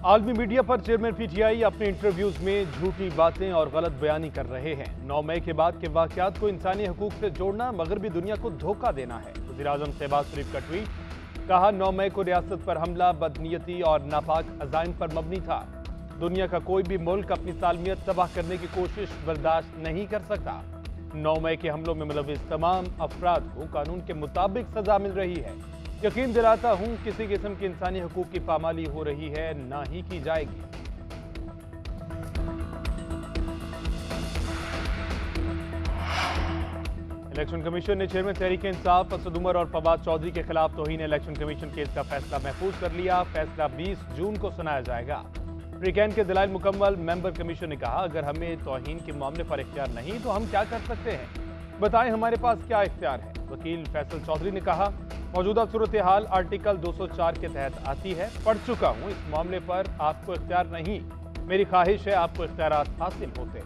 आलमी मीडिया पर chairman PTI अपने इंटरव्यूज में झूठी बातें और गलत बयानी कर रहे हैं। 9 मई के बाद के वाकयात को इंसानी हकूक से जोड़ना मगरबी दुनिया को धोखा देना है। वज़ीर-ए-आज़म शहबाज शरीफ का ट्वीट, कहा 9 मई को रियासत पर हमला बदनीयती और नापाक अज़ाइम पर मबनी था। दुनिया का कोई भी मुल्क अपनी सालमियत तबाह करने की कोशिश बर्दाश्त नहीं कर सकता। 9 मई के हमलों में मुलव्विस तमाम अफराद को कानून के मुताबिक सजा मिल रही है। यकीन दिलाता हूं किसी किस्म की इंसानी हकूक की पामाली हो रही है, ना ही की जाएगी। इलेक्शन कमीशन ने चेयरमैन तहरीक-ए-इंसाफ असद उमर और फवाद चौधरी के खिलाफ तौहीन इलेक्शन कमीशन केस का फैसला महफूज कर लिया। फैसला 20 जून को सुनाया जाएगा। प्रीकैन के दलाइल मुकम्मल। मेंबर कमीशन ने कहा, अगर हमें तौहीन के मामले पर इख्तियार नहीं तो हम क्या कर सकते हैं, बताएं हमारे पास क्या इख्तियार है। वकील फैसल चौधरी ने कहा, मौजूदा सूरत हाल आर्टिकल 204 के तहत आती है। पढ़ चुका हूं, इस मामले पर आपको इख्तियार नहीं। मेरी ख्वाहिश है आपको इख्तियारात हासिल होते।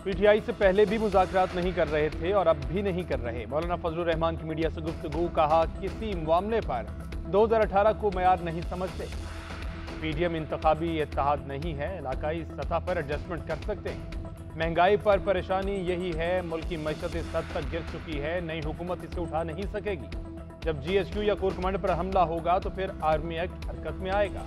पीटीआई से पहले भी मुज़ाकरात नहीं कर रहे थे और अब भी नहीं कर रहे। मौलाना फजलुर रहमान की मीडिया से गुफ्तगू, कहा किसी मामले पर 2018 को मयार नहीं समझते। पीडीएम इंतखाबी इत्तेहाद नहीं है, इलाकाई सतह पर एडजस्टमेंट कर सकते हैं। महंगाई पर परेशानी यही है, मुल्क की मईशत इस हद तक गिर चुकी है, नई हुकूमत इसे उठा नहीं सकेगी। जब जीएचक्यू या कोर कमांडर पर हमला होगा तो फिर आर्मी एक्ट हरकत में आएगा।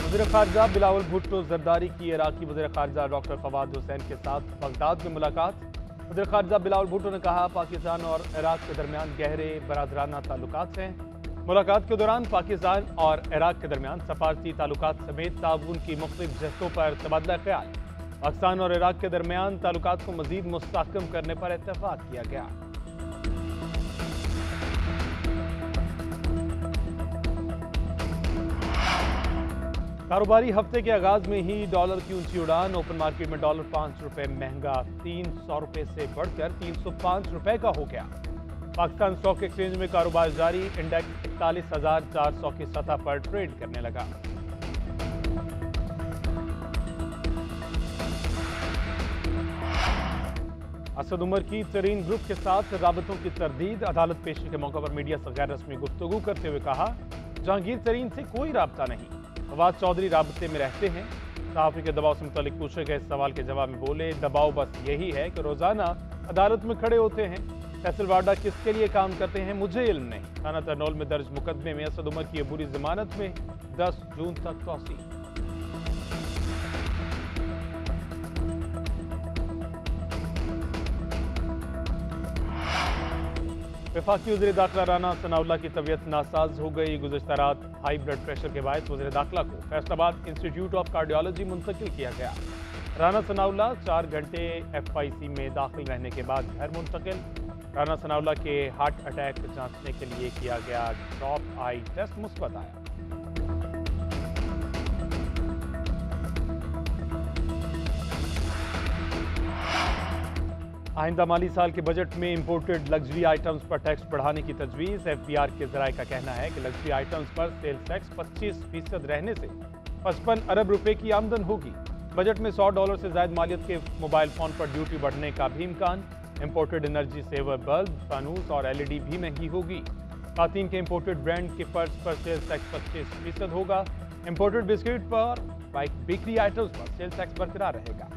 वज़ीर ख़ारजा बिलावल भुट्टो जरदारी की इराकी वज़ीर ख़ारजा डॉक्टर फवाद हुसैन के साथ बगदाद में मुलाकात। वज़ीर ख़ारजा बिलावल भुट्टो ने कहा, पाकिस्तान और इराक के दरमियान गहरे बरादराना ताल्लुकात हैं। मुलाकात के दौरान पाकिस्तान और इराक के दरमियान सफारती ताल्लुकात समेत ताउन की मुख्तलिफ जहतों पर तबादला ख्याल। पाकिस्तान और इराक के दरमियान ताल्लुकात को मज़ीद मुस्तहकम करने पर इत्तेफाक किया गया। कारोबारी हफ्ते के आगाज में ही डॉलर की ऊंची उड़ान। ओपन मार्केट में डॉलर 5 रुपए महंगा 300 रुपए से बढ़कर 305 रुपए का हो गया। पाकिस्तान स्टॉक एक्सचेंज में कारोबार जारी। इंडेक्स 41,400 की सतह पर ट्रेड करने लगा। असद उमर की तरीन ग्रुप के साथ राबतों की तरदीद। अदालत पेशी के मौके पर मीडिया से गैर रस्मी गुफ्तगू करते हुए कहा, जहांगीर तरीन से कोई राबता नहीं। फवाद चौधरी राबते में रहते हैं। सहाफ़ी के दबाव से मुतालिक पूछे गए सवाल के जवाब में बोले, दबाव बस यही है कि रोजाना अदालत में खड़े होते हैं। फैसल वाडा किसके लिए काम करते हैं मुझे इल्म नहीं। थाना तरनौल में दर्ज मुकदमे में असद उमर की अबूरी जमानत में 10 जून तक तौसील। वफाकी वज़ीर दाखिला राना सनाउल्ला की तबीयत नासाज हो गई। गुज़श्ता रात हाई ब्लड प्रेशर के बायस वज़ीर दाखिला को फैसलाबाद इंस्टीट्यूट ऑफ कार्डियोलॉजी मुंतकिल किया गया। राना सनाउल्ला 4 घंटे FIC में दाखिल रहने के बाद घर मुंतकिल। राना सनाउल्ला के हार्ट अटैक जांचने के लिए किया गया ड्रॉप आई टेस्ट मुस्बत आया। आइंदा माली साल के बजट में इंपोर्टेड लग्जरी आइटम्स पर टैक्स बढ़ाने की तजवीज़। FBR के ज़राए का कहना है कि लग्जरी आइटम्स पर सेल्स टैक्स 25% रहने से 55 अरब रुपए की आमदन होगी। बजट में $100 से ज़ायद मालियत के मोबाइल फ़ोन पर ड्यूटी बढ़ने का भी इम्कान। इंपोर्टेड एनर्जी सेवर बल्ब, फानूस और LED भी महंगी होगी। खातीन के इंपोर्टेड ब्रांड के पर्स पर सेल्स टैक्स 25% होगा। इंपोर्टेड बिस्किट पर बेकरी आइटम्स पर सेल्स टैक्स बरकरार रहेगा।